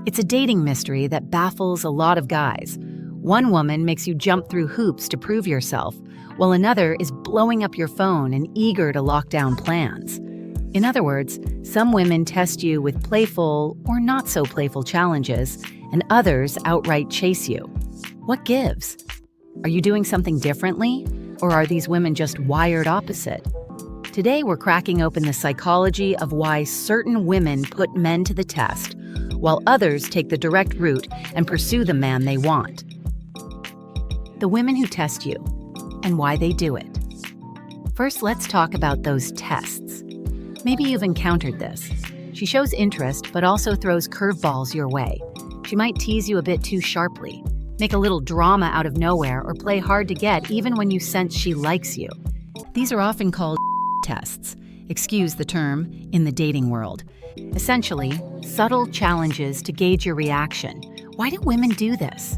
It's a dating mystery that baffles a lot of guys. One woman makes you jump through hoops to prove yourself, while another is blowing up your phone and eager to lock down plans. In other words, some women test you with playful or not so playful challenges, and others outright chase you. What gives? Are you doing something differently, or are these women just wired opposite? Today we're cracking open the psychology of why certain women put men to the test, while others take the direct route and pursue the man they want. The women who test you, and why they do it. First, let's talk about those tests. Maybe you've encountered this. She shows interest, but also throws curveballs your way. She might tease you a bit too sharply, make a little drama out of nowhere, or play hard to get even when you sense she likes you. These are often called tests, excuse the term, in the dating world. Essentially, subtle challenges to gauge your reaction. Why do women do this?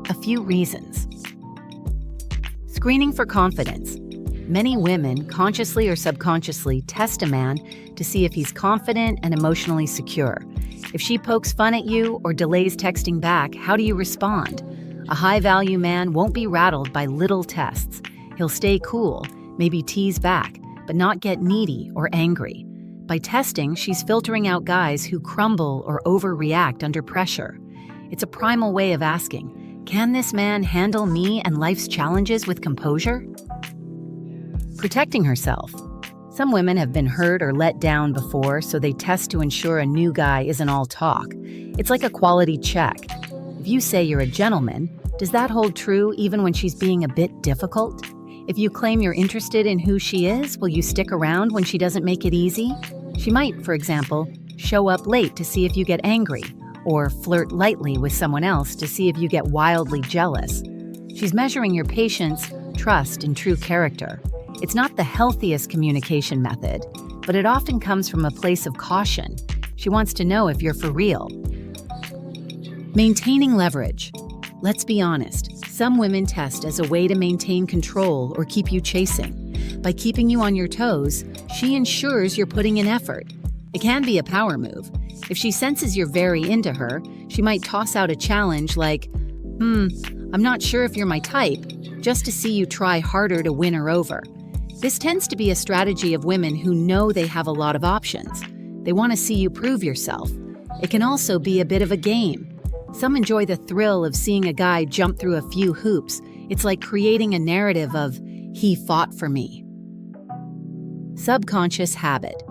A few reasons. Screening for confidence. Many women, consciously or subconsciously, test a man to see if he's confident and emotionally secure. If she pokes fun at you or delays texting back, how do you respond? A high-value man won't be rattled by little tests. He'll stay cool, maybe tease back, but not get needy or angry. By testing, she's filtering out guys who crumble or overreact under pressure. It's a primal way of asking, can this man handle me and life's challenges with composure? Protecting herself. Some women have been hurt or let down before, so they test to ensure a new guy isn't all talk. It's like a quality check. If you say you're a gentleman, does that hold true even when she's being a bit difficult? If you claim you're interested in who she is, will you stick around when she doesn't make it easy? She might, for example, show up late to see if you get angry, or flirt lightly with someone else to see if you get wildly jealous. She's measuring your patience, trust, and true character. It's not the healthiest communication method, but it often comes from a place of caution. She wants to know if you're for real. Maintaining leverage. Let's be honest, some women test as a way to maintain control or keep you chasing. By keeping you on your toes, she ensures you're putting in effort. It can be a power move. If she senses you're very into her, she might toss out a challenge like, I'm not sure if you're my type, just to see you try harder to win her over. This tends to be a strategy of women who know they have a lot of options. They want to see you prove yourself. It can also be a bit of a game. Some enjoy the thrill of seeing a guy jump through a few hoops. It's like creating a narrative of, he fought for me. Subconscious habit.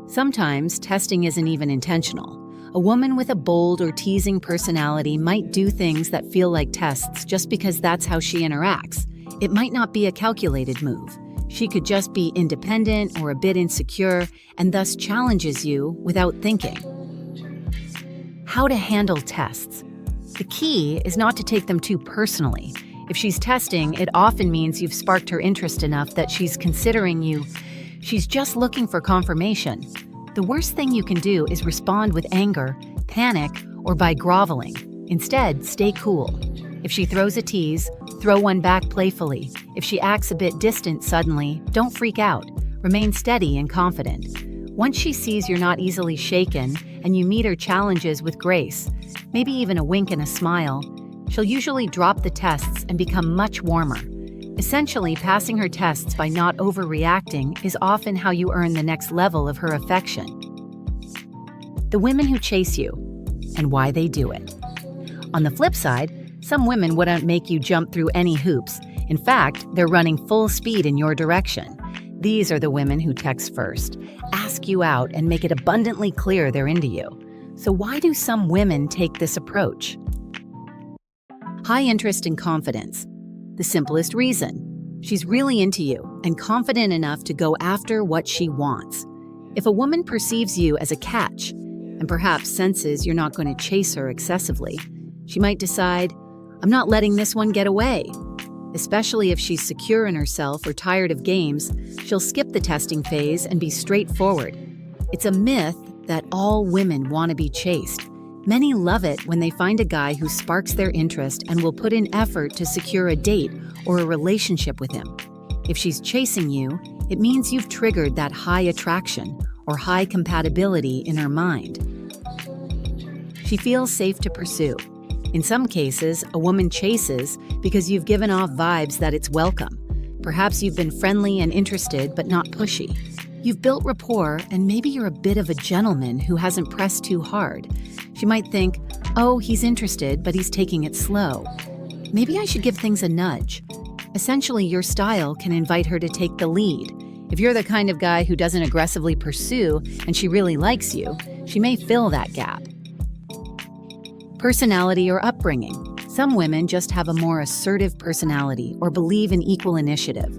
Sometimes testing isn't even intentional. A woman with a bold or teasing personality might do things that feel like tests just because that's how she interacts. It might not be a calculated move. She could just be independent or a bit insecure and thus challenges you without thinking. How to handle tests. The key is not to take them too personally. If she's testing, it often means you've sparked her interest enough that she's considering you. She's just looking for confirmation. The worst thing you can do is respond with anger, panic, or by groveling. Instead, stay cool. If she throws a tease, throw one back playfully. If she acts a bit distant suddenly, don't freak out. Remain steady and confident. Once she sees you're not easily shaken and you meet her challenges with grace, maybe even a wink and a smile, she'll usually drop the tests and become much warmer. Essentially, passing her tests by not overreacting is often how you earn the next level of her affection. The women who chase you, and why they do it. On the flip side, some women wouldn't make you jump through any hoops. In fact, they're running full speed in your direction. These are the women who text first, ask you out, and make it abundantly clear they're into you. So why do some women take this approach? High interest and confidence. The simplest reason. She's really into you and confident enough to go after what she wants. If a woman perceives you as a catch and perhaps senses you're not going to chase her excessively, she might decide, I'm not letting this one get away. Especially if she's secure in herself or tired of games, she'll skip the testing phase and be straightforward. It's a myth that all women want to be chased. Many love it when they find a guy who sparks their interest and will put in effort to secure a date or a relationship with him. If she's chasing you, it means you've triggered that high attraction or high compatibility in her mind. She feels safe to pursue. In some cases, a woman chases because you've given off vibes that it's welcome. Perhaps you've been friendly and interested, but not pushy. You've built rapport, and maybe you're a bit of a gentleman who hasn't pressed too hard. She might think, oh, he's interested, but he's taking it slow. Maybe I should give things a nudge. Essentially, your style can invite her to take the lead. If you're the kind of guy who doesn't aggressively pursue and she really likes you, she may fill that gap. Personality or upbringing. Some women just have a more assertive personality or believe in equal initiative.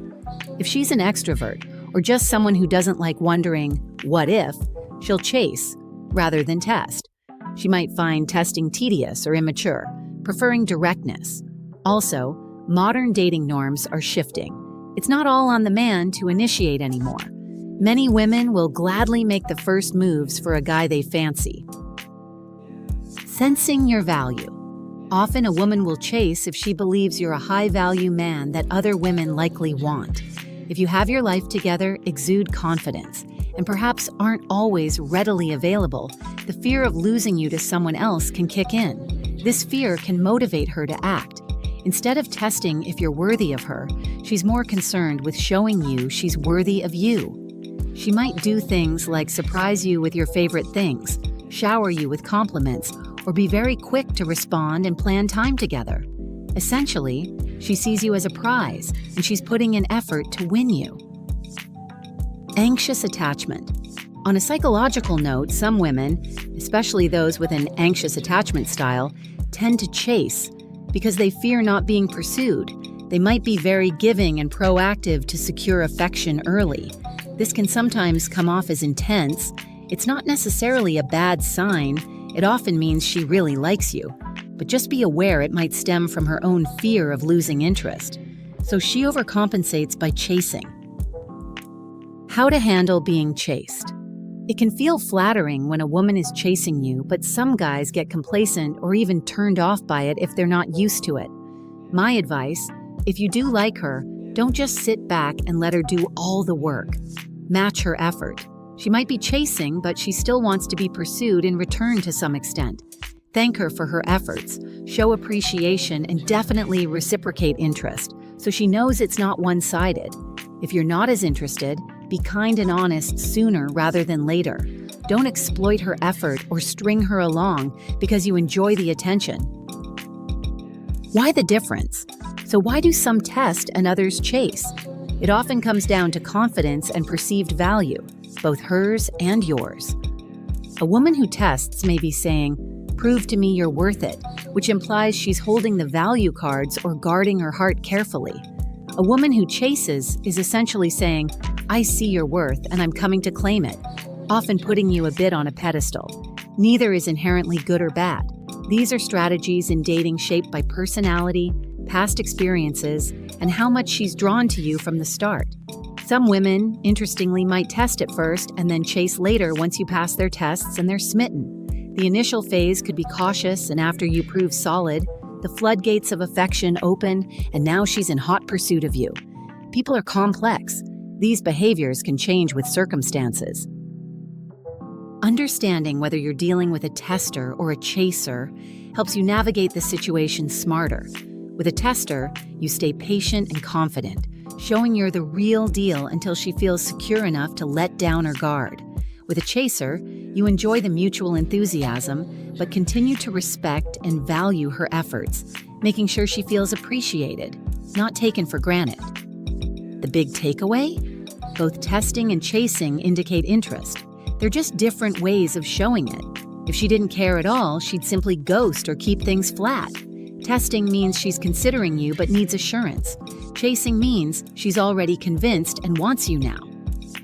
If she's an extrovert or just someone who doesn't like wondering, what if, she'll chase rather than test. She might find testing tedious or immature, preferring directness. Also, modern dating norms are shifting. It's not all on the man to initiate anymore. Many women will gladly make the first moves for a guy they fancy. Sensing your value. Often a woman will chase if she believes you're a high-value man that other women likely want. If you have your life together, exude confidence, and perhaps aren't always readily available, the fear of losing you to someone else can kick in. This fear can motivate her to act. Instead of testing if you're worthy of her, she's more concerned with showing you she's worthy of you. She might do things like surprise you with your favorite things, shower you with compliments, or be very quick to respond and plan time together. Essentially, she sees you as a prize, and she's putting in effort to win you. Anxious attachment. On a psychological note, some women, especially those with an anxious attachment style, tend to chase because they fear not being pursued. They might be very giving and proactive to secure affection early. This can sometimes come off as intense. It's not necessarily a bad sign. It often means she really likes you. But just be aware it might stem from her own fear of losing interest. So she overcompensates by chasing. How to handle being chased. It can feel flattering when a woman is chasing you, but some guys get complacent or even turned off by it if they're not used to it. My advice, if you do like her, don't just sit back and let her do all the work. Match her effort. She might be chasing, but she still wants to be pursued in return to some extent. Thank her for her efforts, show appreciation, and definitely reciprocate interest, so she knows it's not one-sided. If you're not as interested, be kind and honest sooner rather than later. Don't exploit her effort or string her along because you enjoy the attention. Why the difference? So why do some test and others chase? It often comes down to confidence and perceived value, both hers and yours. A woman who tests may be saying, "Prove to me you're worth it," which implies she's holding the value cards or guarding her heart carefully. A woman who chases is essentially saying, "I see your worth and I'm coming to claim it," often putting you a bit on a pedestal. Neither is inherently good or bad. These are strategies in dating shaped by personality, past experiences, and how much she's drawn to you from the start. Some women, interestingly, might test at first and then chase later once you pass their tests and they're smitten. The initial phase could be cautious, and after you prove solid, the floodgates of affection open, and now she's in hot pursuit of you. People are complex. These behaviors can change with circumstances. Understanding whether you're dealing with a tester or a chaser helps you navigate the situation smarter. With a tester, you stay patient and confident, showing you're the real deal until she feels secure enough to let down her guard. With a chaser, you enjoy the mutual enthusiasm, but continue to respect and value her efforts, making sure she feels appreciated, not taken for granted. The big takeaway? Both testing and chasing indicate interest. They're just different ways of showing it. If she didn't care at all, she'd simply ghost or keep things flat. Testing means she's considering you but needs assurance. Chasing means she's already convinced and wants you now.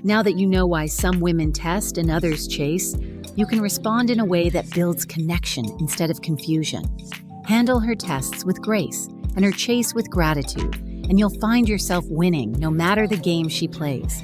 Now that you know why some women test and others chase, you can respond in a way that builds connection instead of confusion. Handle her tests with grace and her chase with gratitude, and you'll find yourself winning no matter the game she plays.